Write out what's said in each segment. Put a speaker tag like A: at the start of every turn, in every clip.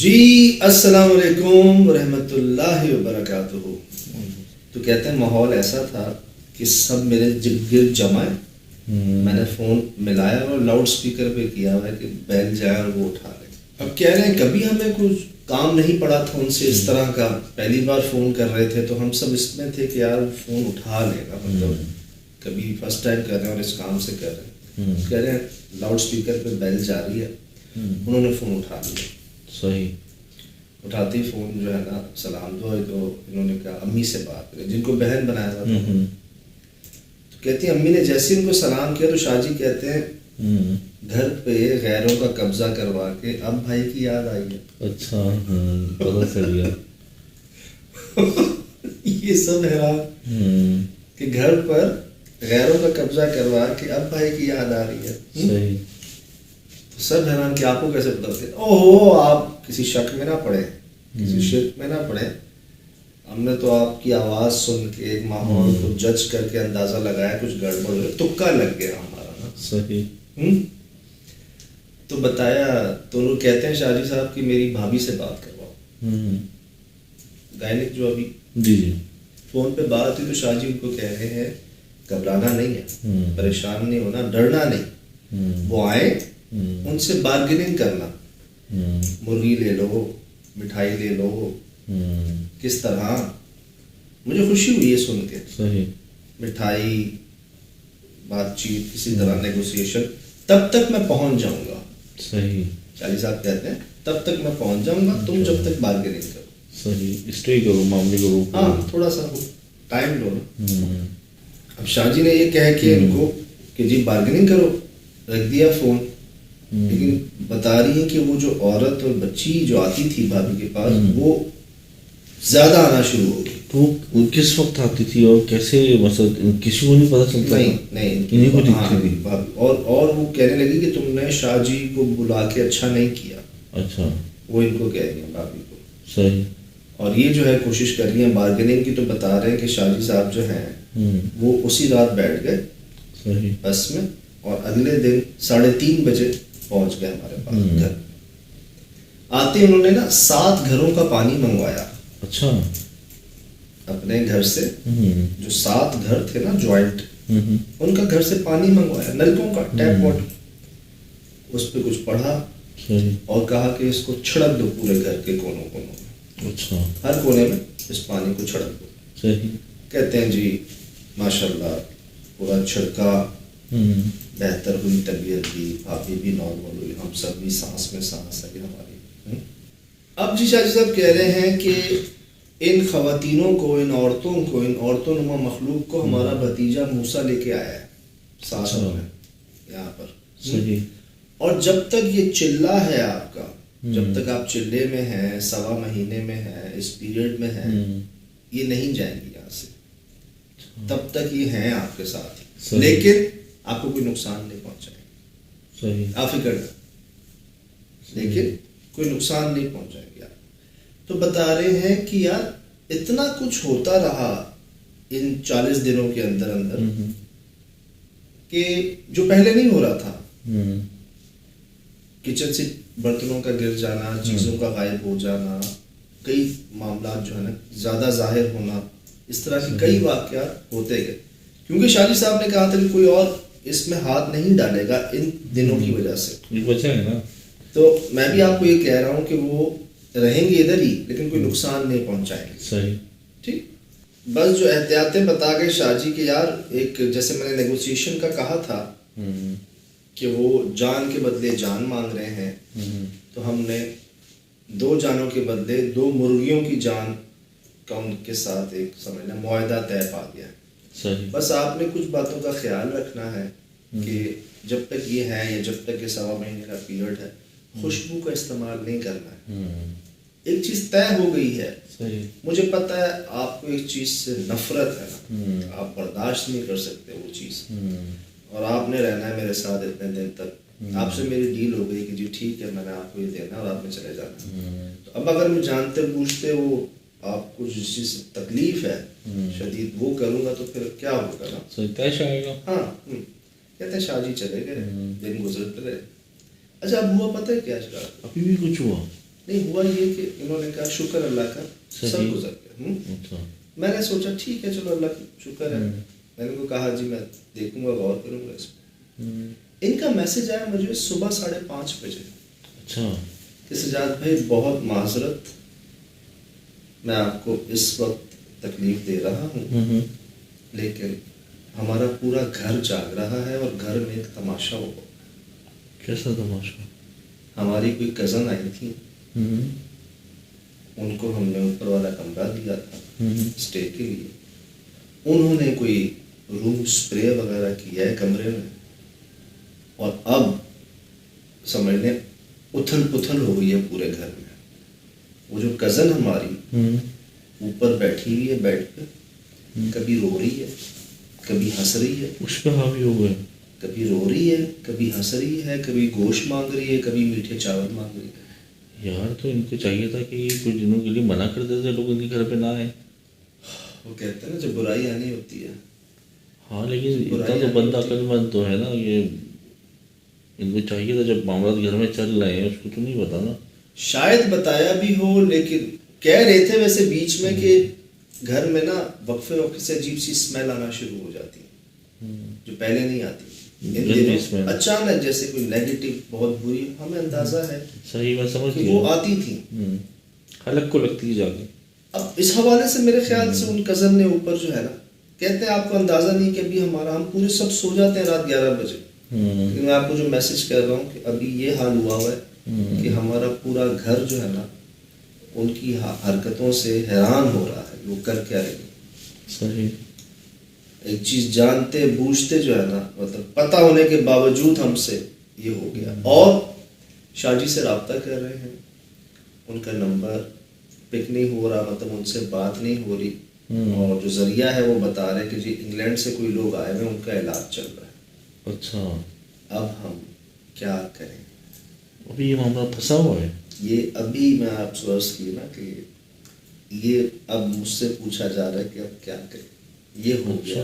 A: جی السلام علیکم ورحمۃ اللہ وبرکاتہ. تو کہتے ہیں ماحول ایسا تھا کہ سب میرے گرد جمع ہے. میں نے فون ملایا اور لاؤڈ اسپیکر پہ کیا ہوا ہے کہ بیل جائے اور وہ اٹھا لے. اب کہہ رہے ہیں کبھی ہمیں کچھ کام نہیں پڑا تھا ان سے اس طرح کا. پہلی بار فون کر رہے تھے تو ہم سب اس میں تھے کہ یار فون اٹھا لے گا, مطلب کبھی فرسٹ ٹائم کر رہے ہیں اور اس کام سے کر رہے ہیں. کہہ رہے ہیں لاؤڈ اسپیکر پہ بیل جا رہی ہے. انہوں نے فون اٹھا لیا.
B: صحیح.
A: اٹھاتے ہی فون جو ہے نا سلام دو ہے, تو انہوں نے کہا امی سے بات کریں, جن کو بہن بنایا ہوا تھا. تو کہتی ہیں امی نے جیسے ان کو سلام کیا تو شاہ جی کہتے ہیں گھر پہ غیروں کا قبضہ کروا کے اب بھائی کی یاد آئی ہے.
B: اچھا پتہ چل گیا.
A: یہ سب حیران کہ گھر پر غیروں کا قبضہ کروا کے اب بھائی کی یاد آ رہی ہے.
B: صحیح.
A: سب حیران کہ آپ کو کیسے پتا چلے. اوہو آپ کسی شک میں نہ پڑے, کسی شرک میں نہ پڑے. ہم نے تو آپ کی آواز سن کے ایک ماحول کو جج کر کے اندازہ لگایا کچھ گڑبڑ ہو, تکا لگ گیا ہمارا نا.
B: صحیح.
A: تو بتایا تو وہ کہتے ہیں شاہ جی صاحب کہ میری بھابھی سے بات کرواؤ. گائنک جو ابھی
B: جی جی
A: فون پہ بات ہوئی تو شاہ جی ان کو کہہ رہے ہیں گھبرانا نہیں ہے, پریشان نہیں ہونا, ڈرنا نہیں. وہ آئے ان سے بارگیننگ کرنا, مرغی لے لو, مٹھائی لے لو, کس طرح. مجھے خوشی ہوئی ہے سن کے.
B: صحیح.
A: مٹھائی, بات چیت, کسی طرح نیگوسیشن, تب تک میں پہنچ جاؤں گا.
B: صحیح.
A: شالی صاحب کہتے ہیں تب تک میں پہنچ جاؤں گا, تم جب تک بارگیننگ کرو.
B: صحیح. اسٹے کرو, معاملے کرو.
A: ہاں تھوڑا سا ٹائم لو نا. اب شاہ جی نے یہ کہہ کے ان کو کہ جی بارگیننگ کرو, رکھ دیا فون. لیکن بتا رہی ہے کہ وہ جو عورت اور بچی جو آتی تھی بھابھی کے پاس وہ زیادہ آنا شروع ہو گئی.
B: تو وہ کس وقت آتی تھی اور کیسے, مثلا کسی کو نہیں پتا چلتا؟
A: نہیں
B: انہیں کو دکھتی تھی.
A: اور وہ کہنے لگی کہ تم نے شاہ جی کو بلا کے اچھا نہیں کیا.
B: اچھا.
A: وہ ان کو کہہ رہی ہیں بھابھی کو.
B: صحیح.
A: اور یہ جو ہے کوشش کر رہی ہیں بارگیننگ کی, تو بتا رہے ہیں کہ شاہ جی صاحب جو ہیں وہ اسی رات بیٹھ گئے.
B: صحیح.
A: بس میں, اور اگلے دن 3:30 بجے پہنچ گئے ہمارے پاس گھر. آتے انہوں نے نا 7 گھروں کا پانی منگوایا.
B: اچھا.
A: اپنے گھر سے جو 7 گھر تھے نا جوائنٹ, ان کا گھر سے پانی منگوایا, نلکوں کا, ٹیپ واٹر. اس پہ کچھ پڑھا اور کہا کہ اس کو چھڑک دو پورے گھر کے کونوں کونوں میں.
B: اچھا.
A: ہر کونے میں اس پانی کو چھڑک دو.
B: صحیح.
A: کہتے ہیں جی ماشاءاللہ پورا چھڑکا, بہتر ہوئی طبیعت بھی, بھابھی بھی نارمل ہوئی, ہم سب بھی سانس میں سانس ہے ہماری. اب جی شاہ جی صاحب کہہ رہے ہیں کہ ان خواتینوں کو, ان عورتوں نما مخلوق کو ہمارا بھتیجا موسیٰ لے کے آیا ہے ساتھ میں یہاں پر.
B: صحیح.
A: اور جب تک یہ چلہ ہے آپ کا, جب تک آپ چلے میں ہیں, 1.25 مہینے میں ہیں, اس پیریڈ میں ہیں, یہ نہیں جائیں گی یہاں سے. تب تک یہ ہیں آپ کے ساتھ, لیکن آپ کو کوئی نقصان نہیں پہنچائے.
B: صحیح.
A: آپ فکر کریں, لیکن کوئی نقصان نہیں پہنچائے گا. تو بتا رہے ہیں کہ یار اتنا کچھ ہوتا رہا ان 40 دنوں کے اندر کہ جو پہلے نہیں ہو رہا تھا. کچن سے برتنوں کا گر جانا, چیزوں کا غائب ہو جانا, کئی معاملات جو ہے نا زیادہ ظاہر ہونا, اس طرح کے کئی واقعات ہوتے گئے. کیونکہ شاہ جی صاحب نے کہا تھا کہ کوئی اور اس میں ہاتھ نہیں ڈالے گا ان دنوں کی وجہ سے.
B: یہ وجہ ہے نا. تو
A: میں بھی آپ کو یہ کہہ رہا ہوں کہ وہ رہیں گے ادھر ہی, لیکن کوئی نقصان نہیں پہنچائیں گے.
B: صحیح.
A: ٹھیک. بس جو احتیاطیں بتا گئے شاہ جی کہ یار ایک جیسے میں نے نیگوسیشن کا کہا تھا کہ وہ جان کے بدلے جان مانگ رہے ہیں, تو ہم نے 2 جانوں کے بدلے 2 مرغیوں کی جان کا ان کے ساتھ ایک سمجھنا معاہدہ طے پا گیا.
B: صحیح.
A: بس آپ نے کچھ باتوں کا خیال رکھنا ہے کہ جب تک یہ ہے یا جب تک یہ 1.25 مہینے کا پیریڈ ہے, خوشبو کا استعمال نہیں کرنا ہے. ایک چیز طے ہو گئی ہے.
B: صحیح.
A: مجھے پتہ ہے آپ کو ایک چیز سے نفرت ہے نا, آپ برداشت نہیں کر سکتے وہ چیز, اور آپ نے رہنا ہے میرے ساتھ اتنے دن تک. آپ سے میری ڈیل ہو گئی کہ جی ٹھیک ہے میں نے آپ کو یہ دینا اور آپ نے چلے جانا. تو اب اگر میں جانتے پوچھتے وہ آپ کو جس چیز سے تکلیف ہے شدید وہ کروں گا تو پھر کیا ہوگا نا.
B: طے آئے گا.
A: ہاں کہتے ہیں شاہ جی چلے گئے, دن گزرتے رہے. اچھا اب ہوا پتہ ہے کیا شاہ,
B: ابھی بھی کچھ ہوا
A: نہیں ہوا یہ کہ انہوں نے کہا شکر اللہ کا سب
B: صحیح.
A: گزر گیا.
B: اچھا.
A: میں نے سوچا ٹھیک ہے چلو اللہ کا شکر ہے. میں نے ان کو کہا جی میں دیکھوں گا غور کروں گا اس پہ. ان کا میسج آیا مجھے صبح 5:30 بجے.
B: اچھا.
A: کہ سجاد بھائی بہت معذرت، میں آپ کو اس وقت تکلیف دے رہا ہوں، لیکن ہمارا پورا گھر جاگ رہا ہے اور گھر میں ایک تماشا ہوا.
B: کیسا تماشا؟
A: ہماری کوئی کزن آئی تھی، ان کو ہم نے اوپر والا کمرہ دیا تھا اسٹے کے لیے. انہوں نے کوئی روم اسپرے وغیرہ کیا ہے کمرے میں، اور اب سمجھ لیں اتھل پتھل ہو گئی ہے پورے گھر میں. وہ جو کزن ہماری اوپر بیٹھی ہوئی ہے بیڈ پہ، کبھی رو رہی ہے کبھی ہنس رہی ہے.
B: اس پہ حاوی ہو گئے.
A: کبھی رو رہی ہے کبھی ہنس رہی ہے، کبھی گوشت مانگ رہی ہے، کبھی میٹھے چاول مانگ رہی ہے.
B: یار تو ان کو چاہیے تھا کہ یہ کچھ دنوں کے لیے منع کر دیتے لوگ ان کے گھر پہ نہ آئے.
A: وہ کہتے ہیں نا جب برائی آنی ہوتی ہے.
B: ہاں لیکن اتنا تو بندہ عقل مند تو ہے نا، یہ ان کو چاہیے تھا جب معاملات گھر میں چل رہے ہیں اس کو تو نہیں پتا نا.
A: شاید بتایا بھی ہو، لیکن کہہ رہے تھے ویسے بیچ میں کہ گھر میں نا وقفے وقفے سے عجیب سی اسمیل آنا شروع ہو جاتی ہے جو پہلے نہیں آتی. ان دنوں اچانک جیسے کوئی نیگیٹو بہت بری، ہمیں اندازہ ہے
B: صحیح میں سمجھ
A: کہ وہ آتی تھی.
B: حلق کو لگتی ہے جا کے.
A: اب اس حوالے سے میرے خیال سے ان کزن نے اوپر جو ہے نا کہتے ہیں آپ کو اندازہ نہیں کہ ابھی ہم پورے سب سو جاتے ہیں رات 11 بجے. لیکن میں آپ کو جو میسج کر رہا ہوں کہ ابھی یہ حال ہوا ہوا ہے کہ ہمارا پورا گھر جو ہے نا ان کی حرکتوں سے حیران ہو رہا ہے وہ کر کیا رہے ہیں.
B: صحیح.
A: ایک چیز جانتے بوجھتے جو ہے نا مطلب پتہ ہونے کے باوجود ہم سے یہ ہو گیا. اور شاہ جی سے رابطہ کر رہے ہیں، ان کا نمبر پک نہیں ہو رہا، مطلب ان سے بات نہیں ہو رہی. اور جو ذریعہ ہے وہ بتا رہے کہ جی انگلینڈ سے کوئی لوگ آئے ہوئے ان کا علاج چل رہا ہے.
B: اچھا.
A: اب ہم کیا کریں؟
B: ابھی یہ معاملہ پھنسا ہوا ہے.
A: یہ ابھی میں آپ سے عرض کی نا کہ یہ اب مجھ سے پوچھا جا رہا ہے کہ اب کیا کریں. یہ ہو گیا.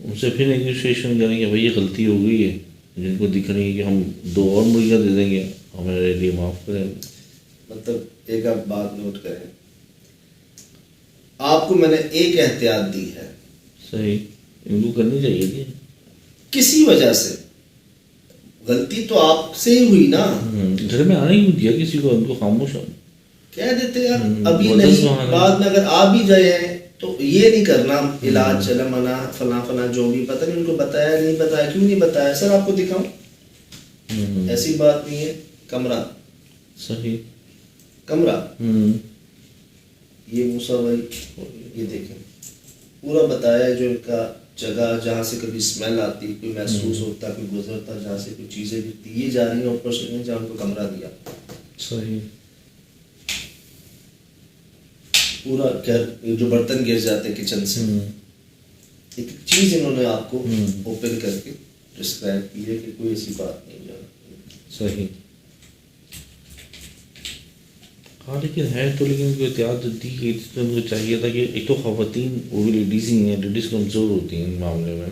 B: ان سے پھر نیگوشیشن کریں گے بھائی یہ غلطی ہو گئی ہے، جن کو دکھ رہی ہے کہ ہم 2 اور مرغیاں دے دیں گے ہمارے لیے معاف کریں.
A: مطلب ایک آپ بات نوٹ کریں، آپ کو میں نے ایک احتیاط دی ہے.
B: صحیح. ان کو کرنی چاہیے تھی.
A: کسی وجہ سے غلطی تو آپ سے ہی ہوئی نا.
B: گھر میں آنے ہی نہیں دیا کسی کو، ان کو خاموش ہو
A: کہہ دیتے یار ابھی نہیں، بعد میں اگر آ بھی جائے ہیں تو یہ نہیں کرنا علاج چلا منع فلاں فلاں جو بھی. پتہ نہیں ان کو بتایا نہیں بتایا، کیوں نہیں بتایا. سر آپ کو دکھاؤں، ایسی بات نہیں ہے. کمرہ
B: صحیح
A: کمرہ یہ موسیٰ بھائی یہ دیکھیں پورا بتایا ہے. جو ان کا جگہ جہاں سے کبھی اسمیل آتی، کوئی محسوس ہوتا، کوئی گزرتا، جہاں سے کوئی چیزیں گرتی یہ جا رہی ہیں اوپر سے جہاں ان کو کمرہ دیا.
B: صحیح.
A: پورا جو برتن گر جاتے کچن سے، ایک چیز انہوں نے آپ کو اوپن کر کے ڈسکرائب کی ہے کہ کوئی ایسی بات نہیں ہے.
B: صحیح. ہاں لیکن ہے تو، لیکن ان کو احتیاط دی گئی تھی تو ان کو چاہیے تھا کہ ایک تو خواتین وہ بھی لیڈیز ہی ہیں، لیڈیز کمزور ہوتی ہیں ان معاملے میں،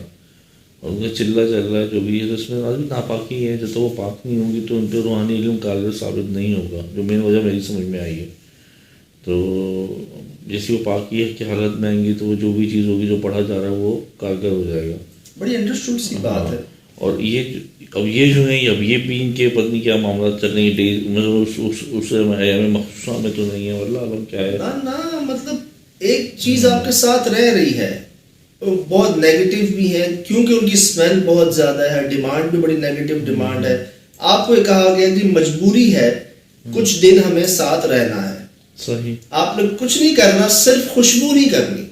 B: اور ان کا چلا چل رہا ہے جو بھی ہے تو اس میں آج بھی ناپاکی ہے. جب تک وہ پاک نہیں ہوں گی تو ان پہ روحانی علم کارگر ثابت نہیں ہوگا، جو مین وجہ میری سمجھ میں آئی ہے. تو جیسی وہ پاکی ہے کہ حالت میں آئیں گی تو وہ جو بھی چیز ہوگی جو پڑھا جا رہا ہے وہ کارگر ہو جائے گا.
A: بڑی انڈرسٹوڈ سی بات ہے.
B: اور یہ اب یہ جو ہیں اب یہ پین کے پتہ نہیں کیا معاملات چل رہے ہیں اس مخصوصہ میں تو نہیں ہے واللہ عالم کیا ہے
A: نا. مطلب ایک چیز آپ کے ساتھ رہ رہی ہے بہت نیگیٹو بھی ہے کیونکہ ان کی اسمیل بہت زیادہ ہے، ڈیمانڈ بھی بڑی نیگیٹو ڈیمانڈ ہے. آپ کو یہ کہا گیا کہ مجبوری ہے کچھ دن ہمیں ساتھ رہنا ہے.
B: صحیح.
A: آپ نے کچھ نہیں کرنا، صرف خوشبو نہیں کرنی.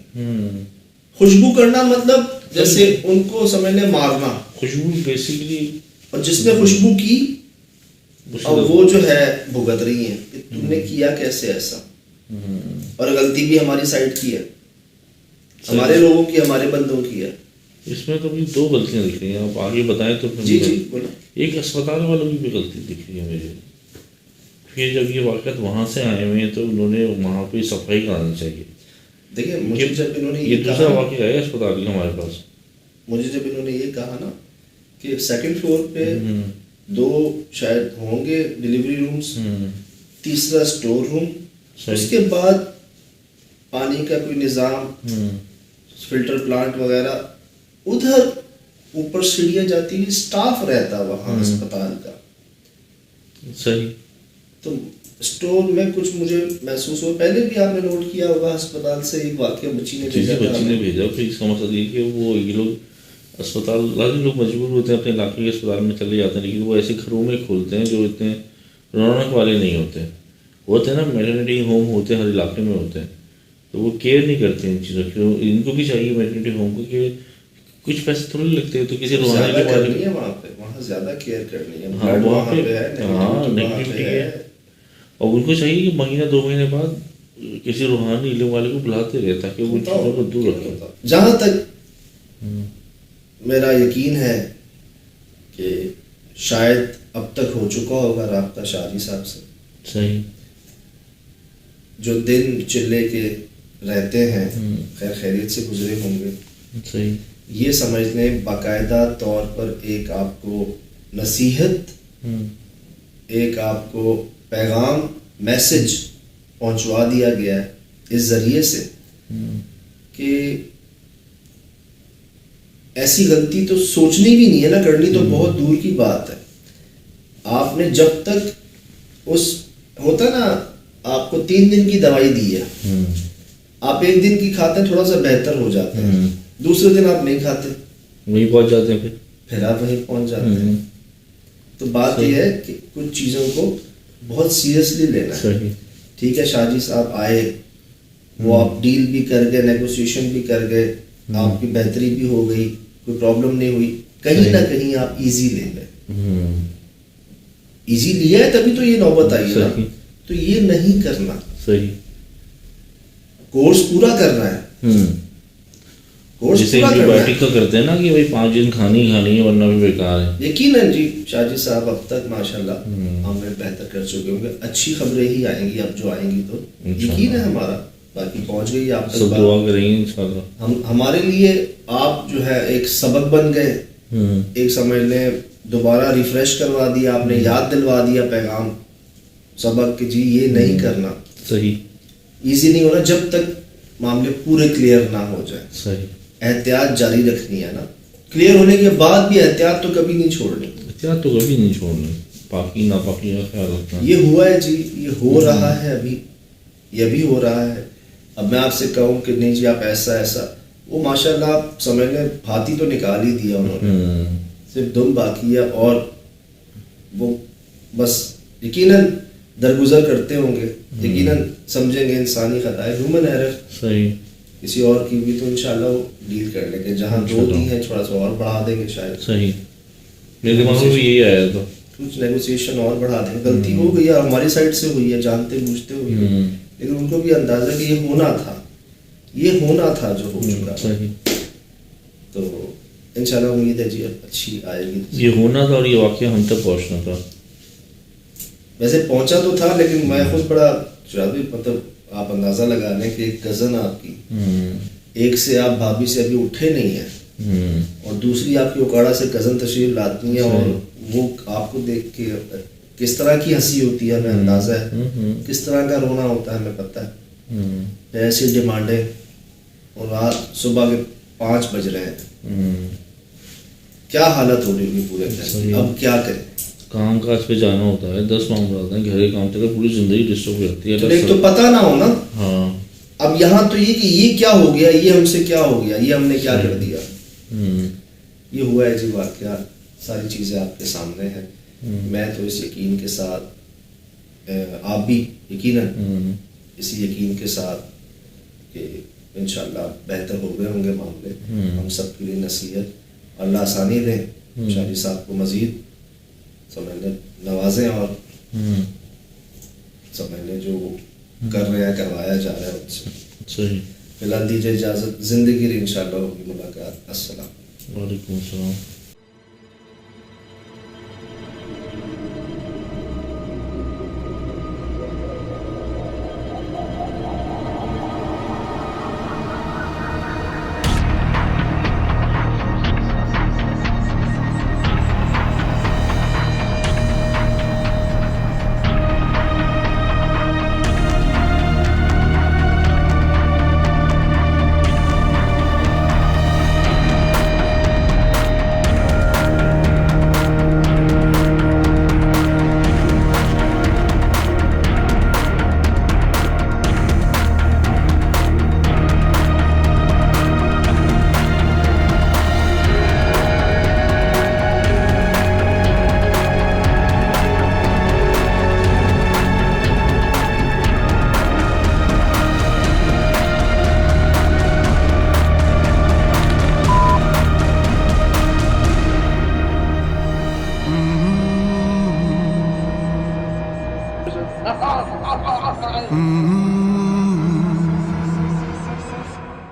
A: خوشبو کرنا مطلب جیسے ان کو سمجھنے مارنا.
B: خوشبو بیسیکلی، اور
A: جس نے خوشبو کی اور وہ جو ہے بھگت رہی ہیں کہ تم نے کیا کیسے ایسا. اور غلطی بھی ہماری سائڈ کی ہے، ہمارے لوگوں کی، ہمارے بندوں کی ہے.
B: اس میں تو بھی 2 غلطیاں دکھ رہی ہیں، آپ آگے بتائیں تو.
A: جی جی بولیں.
B: ایک اسپتال والوں کی بھی غلطی دکھ رہی ہے مجھے. پھر جب یہ واقعات وہاں سے آئے ہوئے ہیں تو انہوں نے وہاں پہ صفائی کرانی چاہیے.
A: دیکھیں مجھے جب انہوں نے
B: یہ دوسرا واقعہ ہے اسپتال کا ہمارے پاس،
A: مجھے جب انہوں نے یہ کہا نا کہ 2nd فلور پہ 2 شاید ہوں گے ڈلیوری رومز، تیسرا اسٹور روم، اس کے بعد پانی کا کوئی نظام، فلٹر پلانٹ وغیرہ، ادھر اوپر سیڑھیاں جاتی ہوئی، اسٹاف رہتا وہاں ہسپتال کا.
B: صحیح.
A: تو اسٹور میں کچھ مجھے محسوس ہوا، پہلے بھی آپ نے نوٹ کیا ہوگا ہسپتال سے ایک واقعہ بچی نے بھیجا.
B: پھر اس کا مقصد یہ کہ وہ یہ لوگ اسپتال، لازم لوگ مجبور ہوتے ہیں اپنے علاقے کے اسپتال میں چلے جاتے ہیں، لیکن وہ ایسے گھروں میں کھولتے ہیں جو اتنے رونق والے نہیں ہوتے ہیں نا. میٹرنٹی ہوم ہوتے ہیں ہر علاقے میں ہوتے ہیں، تو وہ کیئر نہیں کرتے ان چیزوں کی. ان کو بھی چاہیے میٹرنٹی ہوم کو کہ کچھ پیسے تھوڑی لگتے ہیں تو کسی روحانی کے بارے میں
A: وہاں زیادہ کیئر کرنی ہے.
B: ہاں وہاں پہ نیگیٹیوٹی ہے، اور ان کو چاہیے کہ مہینہ 2 مہینے بعد کسی روحانی علم والے کو بلاتے رہے تاکہ وہ چیزوں کو دور رکھے.
A: جہاں تک میرا یقین ہے کہ شاید اب تک ہو چکا ہوگا رابطہ شاہجی صاحب سے.
B: صحیح.
A: جو دن چلے کے رہتے ہیں خیر خیریت سے گزرے ہوں گے.
B: صحیح.
A: یہ سمجھ لیں باقاعدہ طور پر ایک آپ کو نصیحت، ایک آپ کو پیغام، میسج پہنچوا دیا گیا ہے اس ذریعے سے کہ ایسی غلطی تو سوچنی بھی نہیں ہے نا، کرنی تو بہت دور کی بات ہے. آپ نے جب تک اس ہوتا نا، آپ کو 3 دن کی دوائی دی ہے، آپ 1 دن کی کھاتے ہیں تھوڑا سا بہتر ہو جاتے ہیں، دوسرے دن آپ نہیں کھاتے،
B: وہیں پہنچ جاتے ہیں،
A: پھر آپ وہیں پہنچ جاتے ہیں. تو بات یہ ہے کہ کچھ چیزوں کو بہت سیریسلی لینا ہے. ٹھیک ہے شاہجی صاحب آئے، وہ آپ ڈیل بھی کر گئے، نیگوسیشن بھی کر گئے، آپ کی بہتری بھی ہو گئی، کوئی پرابلم نہیں ہوئی. کہیں نہ کہیں آپ ایزی لے گئے، ایزی لیا ہے تبھی تو یہ نوبت آئی ہے. تو یہ نہیں کرنا.
B: صحیح.
A: کورس پورا کرنا ہے.
B: جیسے اینٹی بایوٹک کا کرتے ہیں نا کہ بھائی 5 دن کھانی ہے ورنہ بھی بیکار ہے.
A: یقیناً جی شاہجی صاحب اب تک ماشاءاللہ ہم نے بہتر کر چکے ہوں گے. اچھی خبریں ہی آئیں گی اب جو آئیں گی، تو یقین ہے ہمارا. باقی پہنچ گئی آپ تک،
B: دعا کریں گے انشاءاللہ.
A: ہمارے لیے آپ جو ہے ایک سبق بن گئے، ایک سمجھ لیں دوبارہ ریفریش کروا دیا آپ نے، یاد دلوا دیا پیغام سبق کہ جی یہ نہیں کرنا.
B: صحیح.
A: ایزی نہیں ہونا جب تک معاملے پورے کلیئر نہ ہو جائے.
B: صحیح.
A: احتیاط جاری رکھنی ہے نا. کلیئر ہونے کے بعد بھی احتیاط تو کبھی نہیں چھوڑنی.
B: احتیاط تو کبھی نہیں چھوڑنی، پاکی ناپاکی کا خیال رکھنا.
A: یہ ہوا ہے جی، یہ ہو رہا ہے ابھی، یہ بھی ہو رہا ہے. اب میں آپ سے کہوں کہ نہیں جی آپ ایسا، وہ ماشاءاللہ آپ سمجھ لیں ہاتھی تو نکال ہی دیا انہوں نے، صرف دم باقی ہے. اور وہ بس یقیناً درگزر کرتے ہوں گے، یقیناً سمجھیں گے انسانی خطا ہے، ہیومن ایرر.
B: صحیح.
A: کسی اور کی بھی تو انشاءاللہ وہ ڈیل کر لیں گے. جہاں 2 دی ہیں تھوڑا سا اور بڑھا دیں گے شاید.
B: صحیح. میرے دماغ میں بھی یہی آیا تھا،
A: کچھ نیگوسیشن اور بڑھا دیں. غلطی ہو گئی ہے ہماری سائڈ سے ہوئی ہے، جانتے بوجھتے ہوئی ہے، لیکن ان کو بھی اندازہ کہ یہ ہونا تھا جو ہو چکا.
B: صحیح.
A: تو انشاءاللہ امید ہے جی اچھی آئے گی.
B: یہ ہونا تھا اور یہ واقعہ ہم تک پہنچنا تھا.
A: ویسے پہنچا تو تھا، لیکن میں خود بڑا مطلب آپ اندازہ لگا لیں کہ ایک کزن آپ کی، ایک سے آپ بھابھی سے ابھی اٹھے نہیں ہیں، اور دوسری آپ کی اوکاڑا سے کزن تشریف لاتی ہیں، اور وہ آپ کو دیکھ کے کس طرح کی ہنسی ہوتی ہے ہمیں اندازہ ہے، کس طرح کا رونا ہوتا ہے ہمیں پتہ ہے. ایسی ڈیمانڈیں، اور رات صبح کے 5 بج رہے ہیں، کیا حالت ہو رہی ہوگی پورے دن. اب کیا کریں،
B: کام کاج پہ جانا ہوتا ہے، 10 معاملات ہیں، گھر کے کام چلے، پوری زندگی ڈسٹرب کرتی ہے.
A: ایک تو پتہ نہ ہونا.
B: ہاں.
A: اب یہاں تو یہ کہ یہ کیا ہو گیا، یہ ہم سے کیا ہو گیا، یہ ہم نے کیا کر دیا. یہ ہوا ہے جی واقعہ، ساری چیزیں آپ کے سامنے ہیں. میں تو اس یقین کے ساتھ، آپ بھی یقیناً اسی یقین کے ساتھ کہ انشاءاللہ بہتر ہو گئے ہوں گے معاملے. ہم سب کے لیے نصیحت، اللہ آسانی دیں شاہجی صاحب کو، مزید سمجھنے نوازیں، اور سمجھنے جو کر رہے ہیں کروایا جا رہا ہے ان سے.
B: صحیح.
A: فی الحال دیجیے اجازت، زندگی انشاءاللہ ہوگی ملاقات. السلام.
B: وعلیکم السلام.